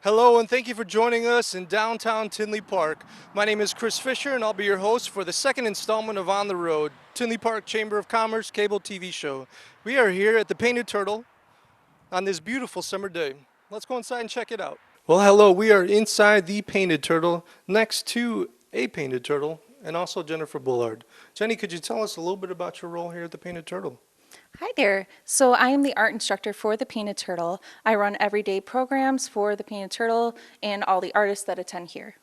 Hello, and thank you for joining us in downtown Tinley Park. My name is Chris Fischer, and I'll be your host for the second installment of On the Road, Tinley Park Chamber of Commerce cable TV show. We are here at the Painted Turtle on this beautiful summer day. Let's go inside and check it out. Well, hello, we are inside the Painted Turtle next to a Painted Turtle and also Jennifer Bullard. Jenny, could you tell us a little bit about your role here at the Painted Turtle? Hi there. So I am the art instructor for the Painted Turtle. I run everyday programs for the Painted Turtle and all the artists that attend here.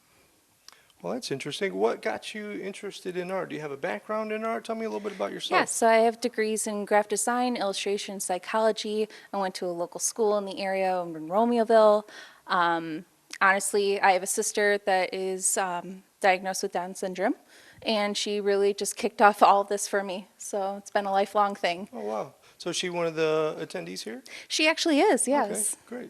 Well, that's interesting. What got you interested in art? Do you have a background in art? Tell me a little bit about Yes, yourself. so I have degrees in graphic design, illustration, psychology. I went to a local school in the area in Romeoville. Um, Honestly, I have a sister that is diagnosed with Down syndrome, and she really just kicked off all of this for me. So it's been a lifelong thing. Oh, wow. So is she one of the attendees here? She actually is, Okay, yes. great.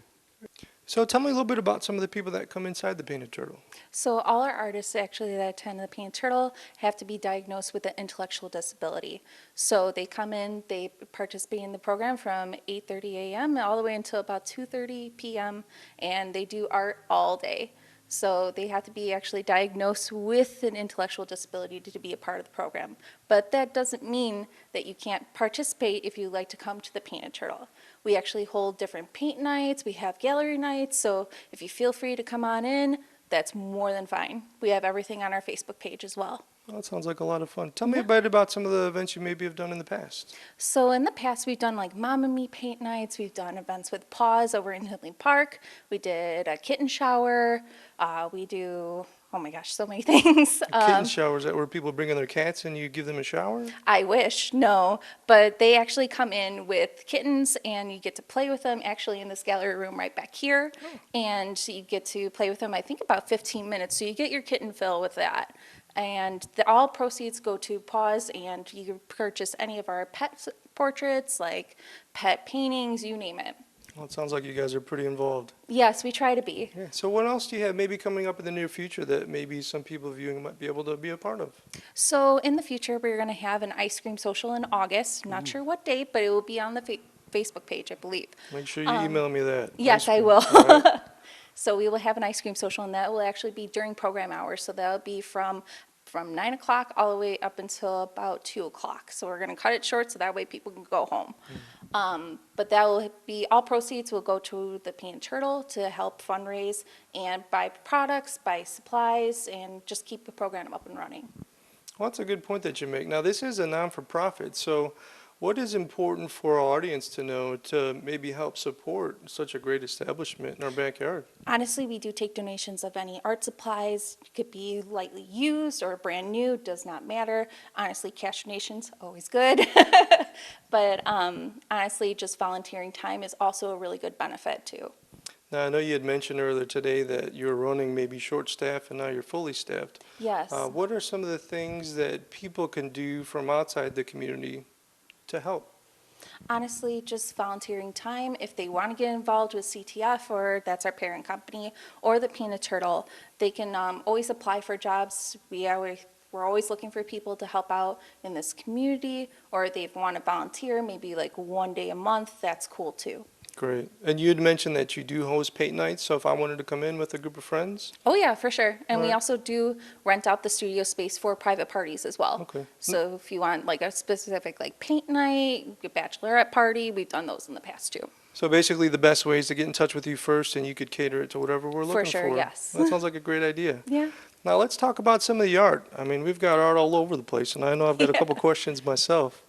So tell me a little bit about some of the people that come inside the Painted Turtle. So all our artists actually that attend the Painted Turtle have to be diagnosed with an intellectual disability. So they come in, they participate in the program from 8:30 a.m. all the way until about 2:30 p.m. and they do art all day. So they have to be actually diagnosed with an intellectual disability to be a part of the program. But that doesn't mean that you can't participate if you'd like to come to the Painted Turtle. We actually hold different paint nights, we have gallery nights, so if you feel free to come on in, that's more than fine. We have everything on our Facebook page as well. Well, that sounds like a lot of fun. Tell me a Yeah. bit about some of the events you maybe have done in the past. So in the past, we've done like Mom and Me paint nights. We've done events with Paws over in Tinley Park. We did a kitten shower. We do, oh my gosh, so many things. Kitten showers, that where people bring in their cats and you give them a shower? I wish, no, but they actually come in with kittens and you get to play with them actually in this gallery room right back here. And you get to play with them, I think about 15 minutes. So you get your kitten fill with that. And all proceeds go to Paws and you can purchase any of our pet portraits, like pet paintings, you name it. Well, it sounds like you guys are pretty involved. Yes, we try to be. Yeah. So what else do you have maybe coming up in the near future that maybe some people viewing might be able to be a part of? So in the future, we're going to have an ice cream social in August. Not sure what date, but it will be on the Facebook page, I believe. Make sure you email me that. Yes, Ice I cream. will. All right. So we will have an ice cream social, and that will actually be during program hours. So that'll be from 9 o'clock all the way up until about 2 o'clock. So we're going to cut it short so that way people can go home. But that will be, all proceeds will go to the Painted Turtle to help fundraise and buy products, buy supplies, and just keep the program up and running. Well, that's a good point that you make. Now, this is a non-for-profit, so what is important for our audience to know to maybe help support such a great establishment in our backyard? Honestly, we do take donations of any art supplies. It could be lightly used or brand new, does not matter. Honestly, cash donations, always good. But honestly, just volunteering time is also a really good benefit too. Now, I know you had mentioned earlier today that you're running maybe short-staffed and now you're fully staffed. Yes. What are some of the things that people can do from outside the community to help? Honestly, just volunteering time. If they want to get involved with CTF, or that's our parent company, or the Painted Turtle, they can always apply for jobs. We're always looking for people to help out in this community, or if they want to volunteer, maybe like one day a month, that's cool too. Great. And you had mentioned that you do host paint nights, so if I wanted to come in with a group of friends? Oh yeah, for sure. And we Alright. also do rent out the studio space for private parties as well. Okay. So if you want like a specific like paint night, a bachelorette party, we've done those in the past too. So basically, the best way is to get in touch with you first, and you could cater it to whatever we're looking for. For sure, yes. That sounds like a great idea. Yeah. Now, let's talk about some of the art. I mean, we've got art all over the place, and I know I've got a couple questions myself.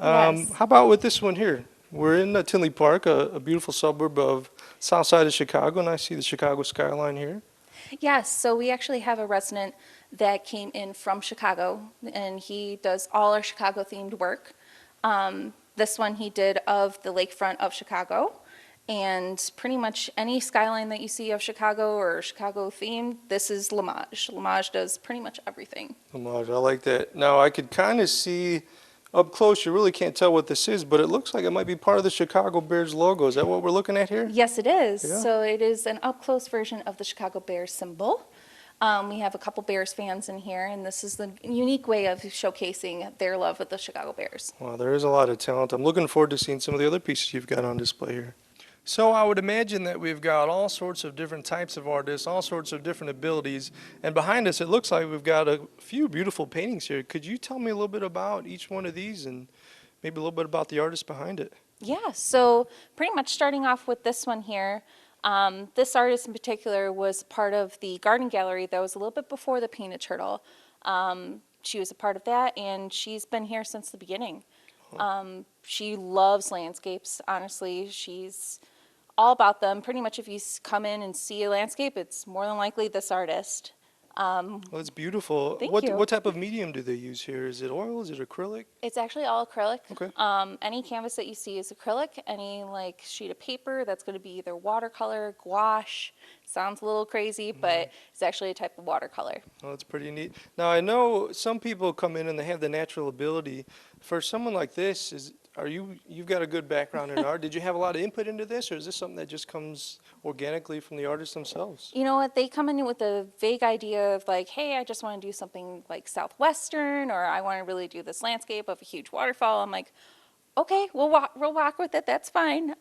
Yes. How about with this one here? We're in Tinley Park, a beautiful suburb of south side of Chicago, and I see the Chicago skyline here. Yes, so we actually have a resident that came in from Chicago, and he does all our Chicago-themed work. This one he did of the lakefront of Chicago, and pretty much any skyline that you see of Chicago or Chicago-themed, this is Lamage. Lamage does pretty much everything. Homage, I like that. Now, I could kind of see up close, you really can't tell what this is, but it looks like it might be part of the Chicago Bears logo. Is that what we're looking at here? Yes, it is. Yeah. So it is an up-close version of the Chicago Bears symbol. We have a couple Bears fans in here, and this is the unique way of showcasing their love with the Chicago Bears. Wow, there is a lot of talent. I'm looking forward to seeing some of the other pieces you've got on display here. So I would imagine that we've got all sorts of different types of artists, all sorts of different abilities, and behind us it looks like we've got a few beautiful paintings here. Could you tell me a little bit about each one of these and maybe a little bit about the artist behind it? Yeah, so pretty much starting off with this one here, this artist in particular was part of the garden gallery that was a little bit before the Painted Turtle. She was a part of that, and she's been here since the beginning. She loves landscapes, honestly. She's all about them. Pretty much if you come in and see a landscape, it's more than likely this artist. Well, it's beautiful. Thank you. What type of medium do they use here? Is it oil? Is it acrylic? It's actually all acrylic. Okay. Any canvas that you see is acrylic. Any like sheet of paper, that's going to be either watercolor, gouache. Sounds a little crazy, but it's actually a type of watercolor. Oh, that's pretty neat. Now I know some people come in and they have the natural ability. For someone like this, you've got a good background in art. Did you have a lot of input into this, or is this something that just comes organically from the artists themselves? You know what? They come in with a vague idea of like, hey, I just want to do something like Southwestern, or I want to really do this landscape of a huge waterfall. I'm like, okay, we'll walk with it. That's fine.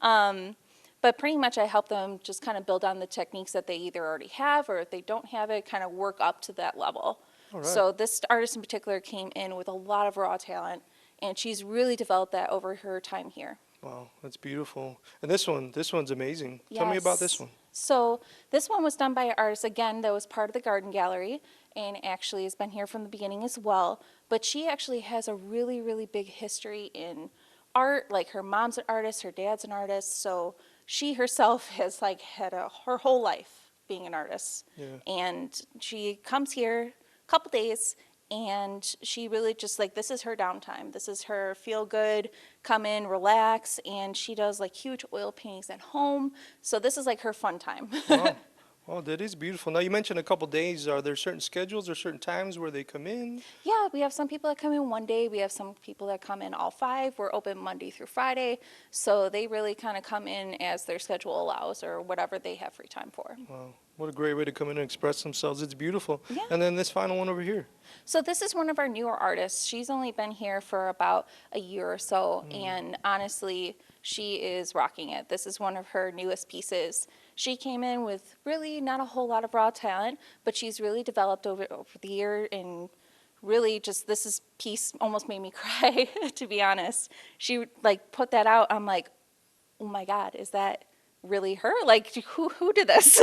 But pretty much I help them just kind of build on the techniques that they either already have, or if they don't have it, kind of work up to that level. All right. So this artist in particular came in with a lot of raw talent, and she's really developed that over her time here. Wow, that's beautiful. And this one's amazing. Tell me about this Yes. one. So this one was done by an artist, again, that was part of the garden gallery, and actually has been here from the beginning as well. But she actually has a really, really big history in art. Like her mom's an artist, her dad's an artist, so she herself has like had her whole life being an artist. Yeah. And she comes here a couple days, and she really just like, this is her downtime. This is her feel good, come in, relax, and she does like huge oil paintings at home. So this is like her fun time. Wow. Well, that is beautiful. Now, you mentioned a couple days. Are there certain schedules or certain times where they come in? Yeah, we have some people that come in one day. We have some people that come in all five. We're open Monday through Friday. So they really kind of come in as their schedule allows or whatever they have free time for. Wow, what a great way to come in and express themselves. It's beautiful. Yeah. And then this final one over here. So this is one of our newer artists. She's only been here for about a year or so, and honestly, she is rocking it. This is one of her newest pieces. She came in with really not a whole lot of raw talent, but she's really developed over the year, and really just this piece almost made me cry, to be honest. She like put that out. I'm like, oh my God, is that really her? Like, who did this?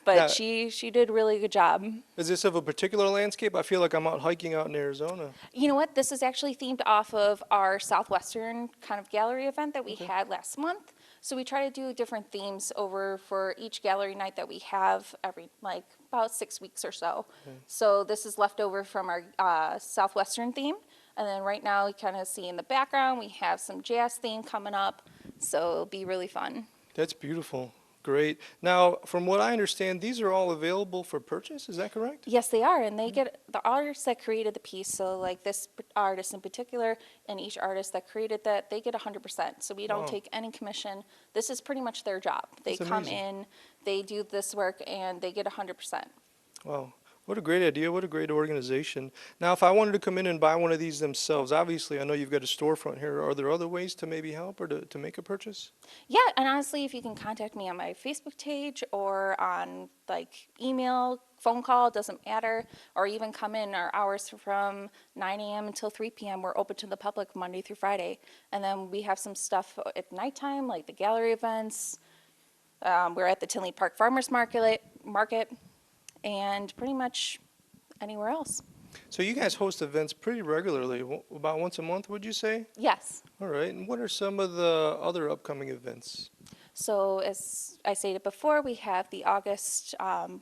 But Yeah. she did a really good job. Is this of a particular landscape? I feel like I'm out hiking out in Arizona. You know what? This is actually themed off of our Southwestern kind of gallery event that we had last month. So we try to do different themes over for each gallery night that we have every, like, about 6 weeks or so. So this is left over from our Southwestern theme. And then right now, you kind of see in the background, we have some jazz theme coming up. So it'll be really fun. That's beautiful. Great. Now, from what I understand, these are all available for purchase. Is that correct? Yes, they are, and they get the artists that created the piece. So, like this artist in particular, and each artist that created that, they get 100%. So we don't Wow. take any commission. This is pretty much their job. They That's come amazing. in, they do this work, and they get 100%. Wow. What a great idea. What a great organization. Now, if I wanted to come in and buy one of these themselves, obviously, I know you've got a storefront here. Are there other ways to maybe help or to make a purchase? Yeah, and honestly, if you can contact me on my Facebook page or on like email, phone call, doesn't matter, or even come in. Our hours from 9 a.m. until 3 p.m. We're open to the public Monday through Friday. And then we have some stuff at nighttime, like the gallery events. We're at the Tinley Park Farmers Market, and pretty much anywhere else. So you guys host events pretty regularly, about once a month, would you say? Yes. All right. And what are some of the other upcoming events? So as I stated before, we have the August,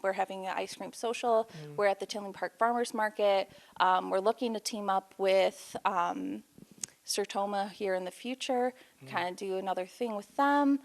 we're having an ice cream social. We're at the Tinley Park Farmers Market. We're looking to team up with Sertoma here in the future, kind of do another thing with them.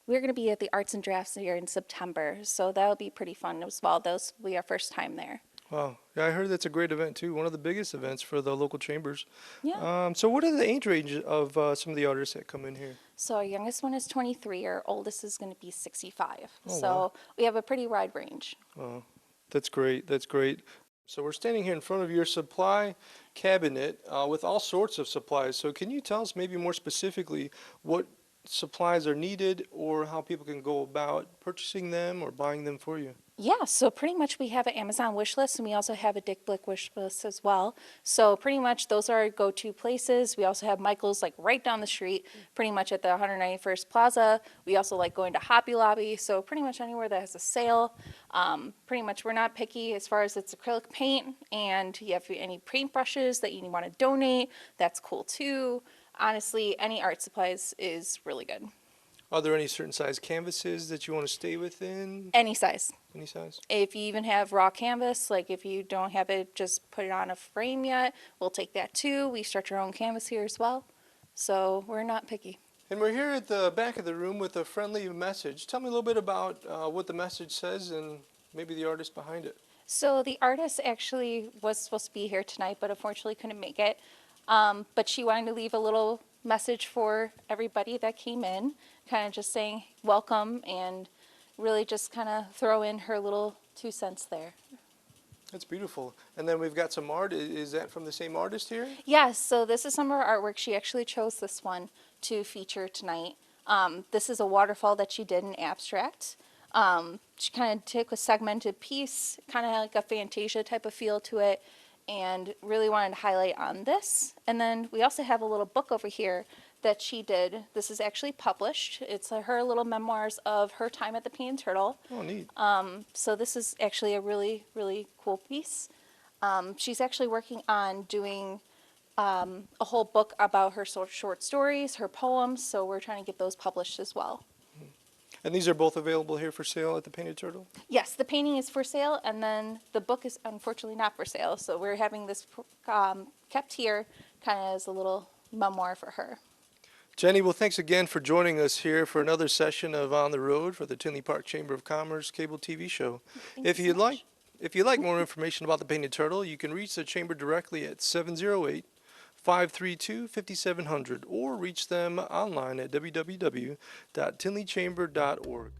We're going to be at the Arts and Drafts here in September, so that'll be pretty fun as well. Those will be our first time there. Wow. Yeah, I heard that's a great event too. One of the biggest events for the local chambers. Yeah. So what are the age range of some of the artists that come in here? So our youngest one is 23, our oldest is going to be 65. Oh, So wow. we have a pretty wide range. Oh, that's great. That's great. So we're standing here in front of your supply cabinet with all sorts of supplies. So can you tell us maybe more specifically what supplies are needed or how people can go about purchasing them or buying them for you? Yeah, so pretty much we have an Amazon wish list and we also have a Dick Blick wish list as well. So pretty much those are our go-to places. We also have Michael's like right down the street, pretty much at the 191st Plaza. We also like going to Hobby Lobby. So pretty much anywhere that has a sale. Pretty much we're not picky as far as it's acrylic paint, and you have any paintbrushes that you want to donate, that's cool too. Honestly, any art supplies is really good. Are there any certain size canvases that you want to stay within? Any size. Any size? If you even have raw canvas, like if you don't have it, just put it on a frame yet, we'll take that too. We stretch our own canvas here as well. So we're not picky. And we're here at the back of the room with a friendly message. Tell me a little bit about what the message says and maybe the artist behind it. So the artist actually was supposed to be here tonight, but unfortunately couldn't make it. But she wanted to leave a little message for everybody that came in, kind of just saying welcome and really just kind of throw in her little 2 cents there. That's beautiful. And then we've got some art. Is that from the same artist here? Yes, so this is some of her artwork. She actually chose this one to feature tonight. This is a waterfall that she did in abstract. She kind of took a segmented piece, kind of like a Fantasia type of feel to it, and really wanted to highlight on this. And then we also have a little book over here that she did. This is actually published. It's her little memoirs of her time at the Painted Turtle. Oh, neat. So this is actually a really, really cool piece. She's actually working on doing a whole book about her short stories, her poems, so we're trying to get those published as well. And these are both available here for sale at the Painted Turtle? Yes, the painting is for sale, and then the book is unfortunately not for sale, so we're having this kept here kind of as a little memoir for her. Jenny, well, thanks again for joining us here for another session of On the Road for the Tinley Park Chamber of Commerce cable TV show. If you'd like more information about the Painted Turtle, you can reach the chamber directly at 708-532-5700 or reach them online at www.tinleychamber.org.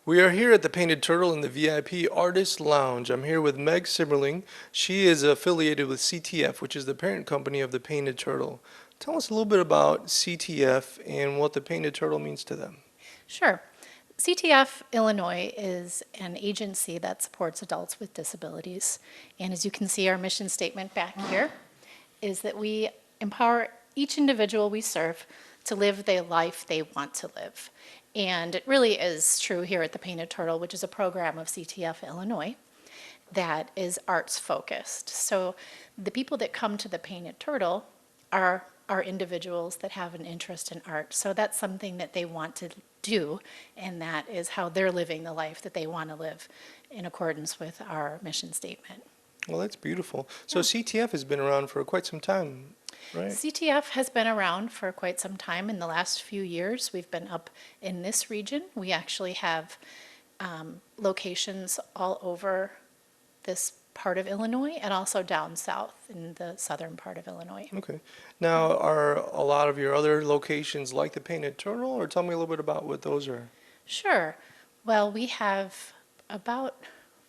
We are here at the Painted Turtle in the VIP Artist Lounge. I'm here with Meg Simmerling. She is affiliated with CTF, which is the parent company of the Painted Turtle. Tell us a little bit about CTF and what the Painted Turtle means to them. Sure. CTF Illinois is an agency that supports adults with disabilities. And as you can see, our mission statement back here is that we empower each individual we serve to live the life they want to live. And it really is true here at the Painted Turtle, which is a program of CTF Illinois that is arts focused. So the people that come to the Painted Turtle are individuals that have an interest in art. So that's something that they want to do, and that is how they're living the life that they want to live in accordance with our mission statement. Well, that's beautiful. So CTF has been around for quite some time, right? CTF has been around for quite some time. In the last few years, we've been up in this region. We actually have locations all over this part of Illinois and also down south in the southern part of Illinois. Okay. Now, are a lot of your other locations like the Painted Turtle, or tell me a little bit about what those are? Sure. Well, we have about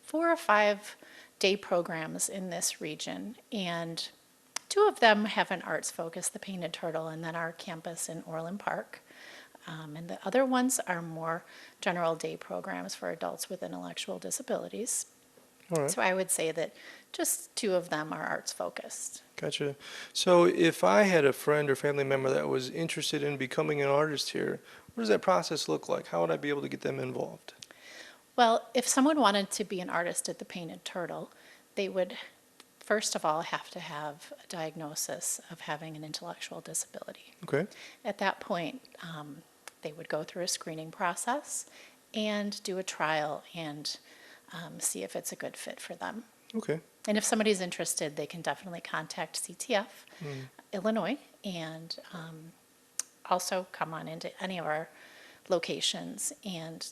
4 or 5 day programs in this region, and 2 of them have an arts focus, the Painted Turtle, and then our campus in Orland Park. And the other ones are more general day programs for adults with intellectual disabilities. All right. So I would say that just 2 of them are arts focused. Gotcha. So if I had a friend or family member that was interested in becoming an artist here, what does that process look like? How would I be able to get them involved? Well, if someone wanted to be an artist at the Painted Turtle, they would first of all have to have a diagnosis of having an intellectual disability. Okay. At that point, they would go through a screening process and do a trial and see if it's a good fit for them. Okay. And if somebody's interested, they can definitely contact CTF Illinois and also come on into any of our locations and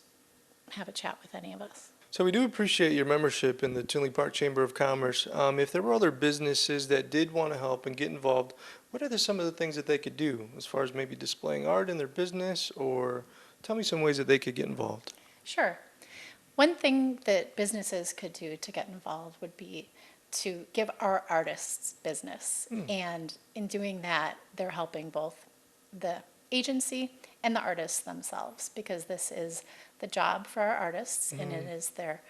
have a chat with any of us. So we do appreciate your membership in the Tinley Park Chamber of Commerce. If there were other businesses that did want to help and get involved, what are some of the things that they could do as far as maybe displaying art in their business, or tell me some ways that they could get involved? Sure. One thing that businesses could do to get involved would be to give our artists business. And in doing that, they're helping both the agency and the artists themselves, because this is the job for our artists and it is their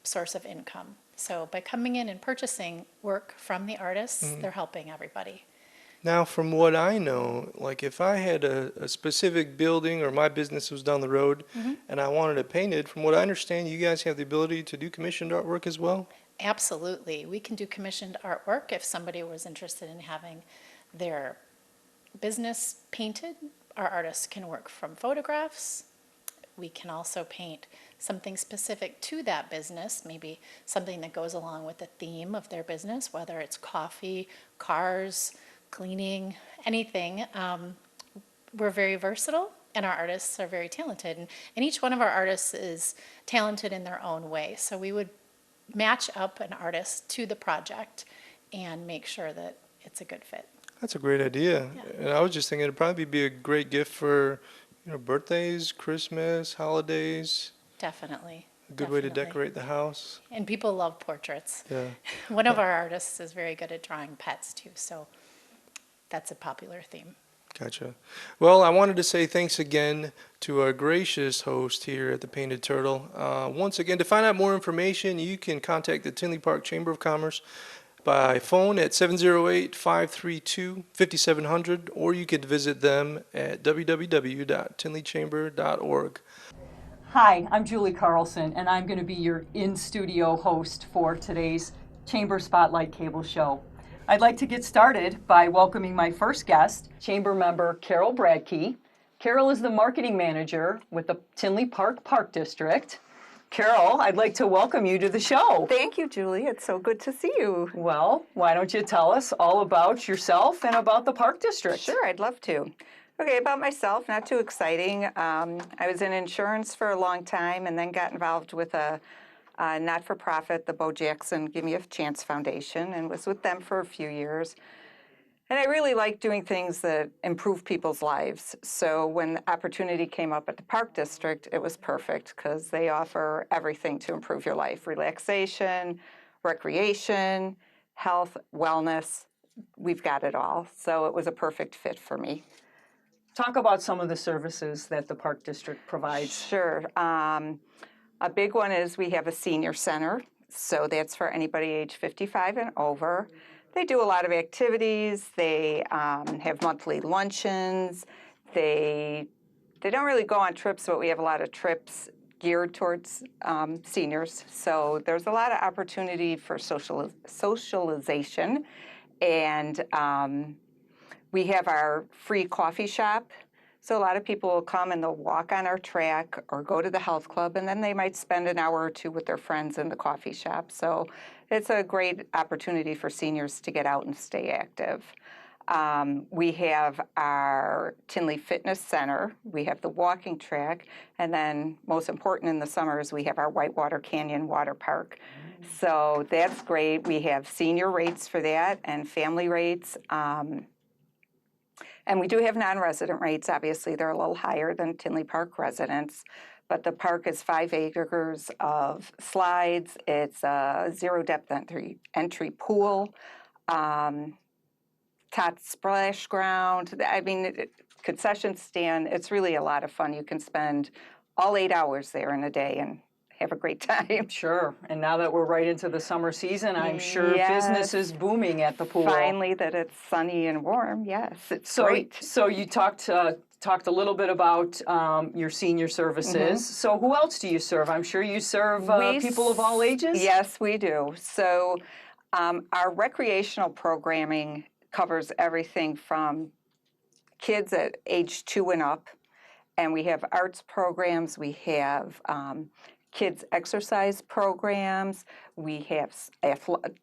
source of income. So by coming in and purchasing work from the artists, they're helping everybody. Now, from what I know, like if I had a specific building or my business was down the road and I wanted it painted, from what I understand, you guys have the ability to do commissioned artwork as well? Absolutely. We can do commissioned artwork if somebody was interested in having their business painted. Our artists can work from photographs. We can also paint something specific to that business, maybe something that goes along with the theme of their business, whether it's coffee, cars, cleaning, anything. We're very versatile, and our artists are very talented. And each one of our artists is talented in their own way. So we would match up an artist to the project and make sure that it's a good fit. That's a great idea. Yeah. And I was just thinking it'd probably be a great gift for, birthdays, Christmas, holidays. Definitely. A good way to Definitely. decorate the house. And people love portraits. Yeah. One of our artists is very good at drawing pets too, so that's a popular theme. Gotcha. Well, I wanted to say thanks again to our gracious host here at the Painted Turtle. Once again, to find out more information, you can contact the Tinley Park Chamber of Commerce by phone at 708-532-5700, or you could visit them at www.tinleychamber.org. Hi, I'm Julie Carlson, and I'm going to be your in-studio host for today's Chamber Spotlight Cable Show. I'd like to get started by welcoming my first guest, Chamber member Carol Bradtke. Carol is the marketing manager with the Tinley Park Park District. Carol, I'd like to welcome you to the show. Thank you, Julie. It's so good to see you. Well, why don't you tell us all about yourself and about the Park District? Sure, I'd love to. Okay, about myself, not too exciting. I was in insurance for a long time and then got involved with a not-for-profit, the Bo Jackson Give Me a Chance Foundation, and was with them for a few years. And I really like doing things that improve people's lives. So when the opportunity came up at the Park District, it was perfect because they offer everything to improve your life: relaxation, recreation, health, wellness. We've got it all. So it was a perfect fit for me. Talk about some of the services that the Park District provides. Sure. A big one is we have a senior center. So that's for anybody age 55 and over. They do a lot of activities. They have monthly luncheons. They don't really go on trips, but we have a lot of trips geared towards seniors. So there's a lot of opportunity for socialization. And we have our free coffee shop. So a lot of people will come and they'll walk on our track or go to the health club, and then they might spend an hour or two with their friends in the coffee shop. So It's a great opportunity for seniors to get out and stay active. We have our Tinley Fitness Center, we have the walking track, and then most important in the summers, we have our Whitewater Canyon Water Park. So that's great. We have senior rates for that and family rates. And we do have non-resident rates. Obviously, they're a little higher than Tinley Park residents. But the park is 5 acres of slides. It's a zero-depth entry pool. Tot splash ground. I mean, concession stand. It's really a lot of fun. You can spend all 8 hours there in a day and have a great time. Sure. And now that we're right into the summer season, I'm sure business is booming at the pool. Finally, that it's sunny and warm. Yes, it's great. So you talked a little bit about your senior services. So who else do you serve? I'm sure you serve people of all ages? Yes, we do. So our recreational programming covers everything from kids at age 2 and up, and we have arts programs, we have kids exercise programs, we have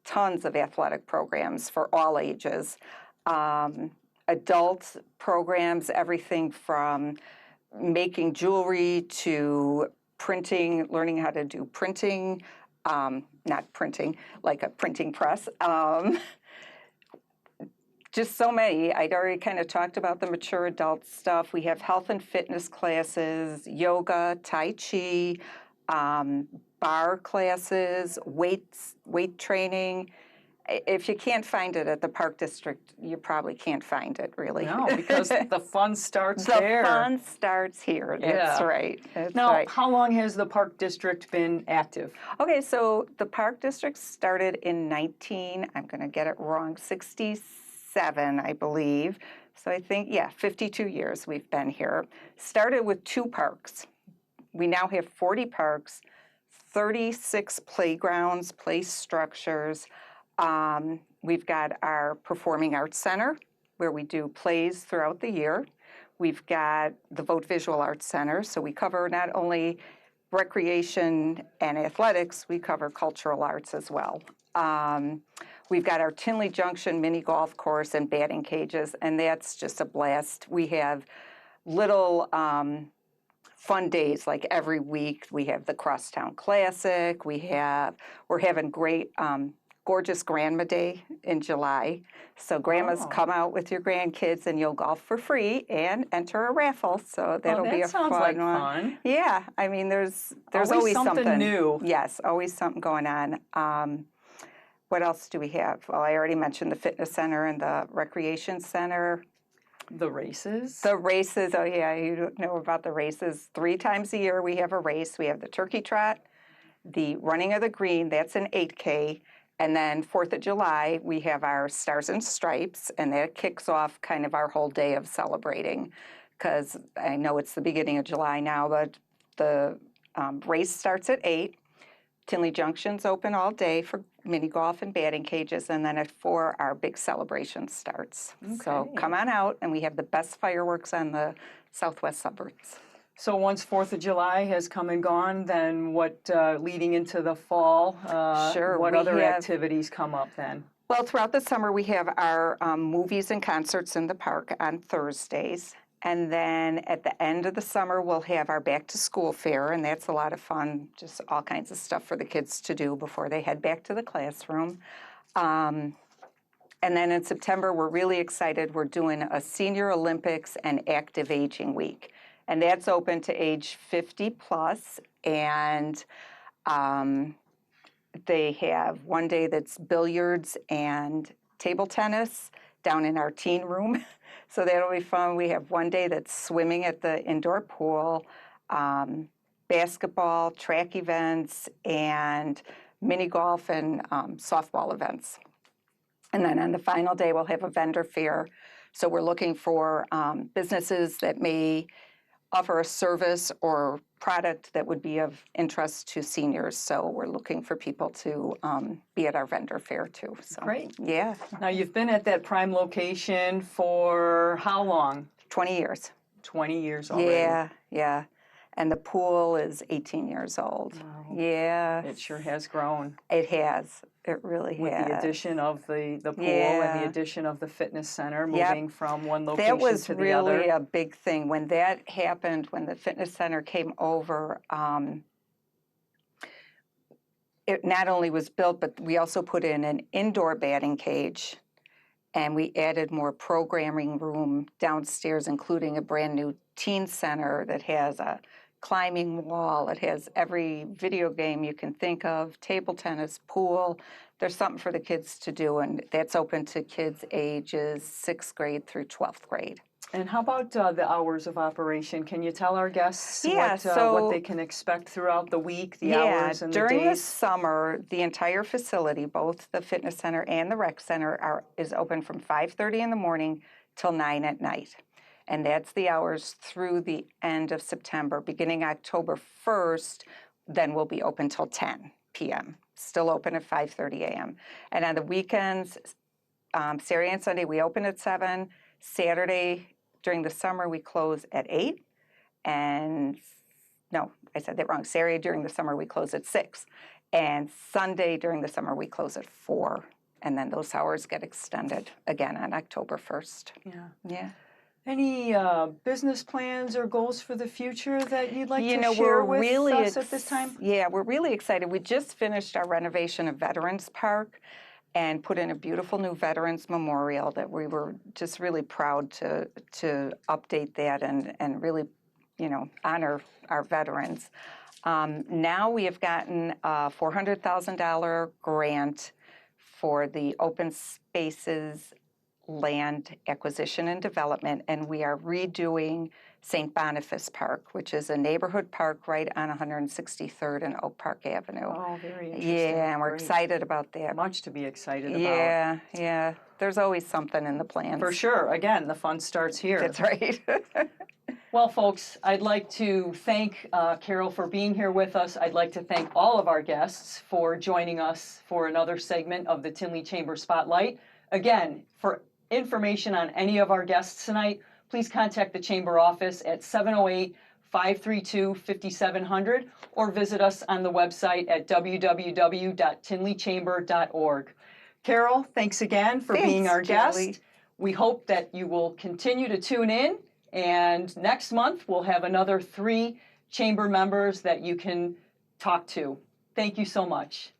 tons of athletic programs for all ages, adult programs, everything from making jewelry to printing, learning how to do printing, not printing, like a printing press. Just so many. I'd already kind of talked about the mature adult stuff. We have health and fitness classes, yoga, Tai Chi, bar classes, weight training. If you can't find it at the Park District, you probably can't find it, really. No, because the fun starts there. The fun starts here. That's right. That's now, right. how long has the Park District been active? Okay, so the Park District started in I'm going to get it wrong, 67, I believe. So I think, 52 years we've been here. Started with 2 parks. We now have 40 parks, 36 playgrounds, play structures. We've got our Performing Arts Center, where we do plays throughout the year. We've got the Vote Visual Arts Center, so we cover not only recreation and athletics, we cover cultural arts as well. We've got our Tinley Junction mini golf course and batting cages, and that's just a blast. We have little fun days like every week. We have the Crosstown Classic. We're having great gorgeous Grandma Day in July. So grandmas come out with your grandkids and you'll golf for free and enter a raffle. So that'll be a fun like one. Fun. Yeah, I mean there's always something new. Yes, always something going on. What else do we have? Well, I already mentioned the fitness center and the recreation center. The races? The races, oh yeah, you don't know about the races. 3 times a year we have a race. We have the turkey trot, the running of the green, that's an 8K. And then 4th of July, we have our Stars and Stripes, and that kicks off kind of our whole day of celebrating. Because I know it's the beginning of July now, but the race starts at 8. Tinley Junction's open all day for mini golf and batting cages, and then at 4, our big celebration starts. Okay. So come on out, and we have the best fireworks on the southwest suburbs. So once 4th of July has come and gone, then what, leading into the fall, what other activities come up then? Well, throughout the summer, we have our movies and concerts in the park on Thursdays. And then at the end of the summer, we'll have our back to school fair, and that's a lot of fun, just all kinds of stuff for the kids to do before they head back to the classroom. And then in September, we're really excited. We're doing a Senior Olympics and Active Aging Week. And that's open to age 50 plus, and they have one day that's billiards and table tennis down in our teen room. So that'll be fun. We have one day that's swimming at the indoor pool, basketball, track events, and mini golf and softball events. And then on the final day, we'll have a vendor fair. So we're looking for businesses that may offer a service or product that would be of interest to seniors. So we're looking for people to be at our vendor fair too. So, great. Yeah. Now you've been at that prime location for how long? 20 years. 20 years already. Yeah, yeah. and the pool is 18 years old. Wow. Yeah, It sure has grown. it has. It really With has. the addition of the pool and Yeah. the addition of the fitness center, Yep. moving from one location That was to the really other. a big thing. When that happened, when the fitness center came over, it not only was built, but we also put in an indoor batting cage, and we added more programming room downstairs, including a brand new teen center that has a climbing wall. It has every video game you can think of, table tennis, pool. There's something for the kids to do, and that's open to kids ages 6th grade through 12th grade. And how about the hours of operation? Can you tell our guests Yeah, what so- they can expect throughout the week, the hours and the during the days? summer, the entire facility, both the fitness center and the rec center, is open from 5:30 in the morning till 9 at night. And that's the hours through the end of September. Beginning October 1st, then we'll be open till 10 p.m. Still open at 5:30 a.m. And on the weekends, Saturday and Sunday, we open at 7. Saturday, during the summer, we close at 8. And no, I said that wrong. Saturday during the summer, we close at 6. And Sunday during the summer, we close at 4. And then those hours get extended again on October 1st. Yeah. Yeah. Any business plans or goals for the future that you'd like to we're share with really us at this time? Yeah, we're really excited. We just finished our renovation of Veterans Park and put in a beautiful new Veterans Memorial that we were just really proud to update that and really, honor our veterans. Now we have gotten a $400,000 grant for the open spaces land acquisition and development, and we are redoing St. Boniface Park, which is a neighborhood park right on 163rd and Oak Park Avenue. Oh, very interesting. Yeah, and we're Great. excited about that. Much to be excited about. Yeah. There's always something in the plans. For sure. Again, the fun starts here. That's right. Well, folks, I'd like to thank Carol for being here with us. I'd like to thank all of our guests for joining us for another segment of the Tinley Chamber Spotlight. Again, for information on any of our guests tonight, please contact the Chamber office at 708-532-5700 or visit us on the website at www.tinleychamber.org. Carol, thanks again for being our guest. Julie. We hope that you will continue to tune in, and next month we'll have another 3 Chamber members that you can talk to. Thank you so much.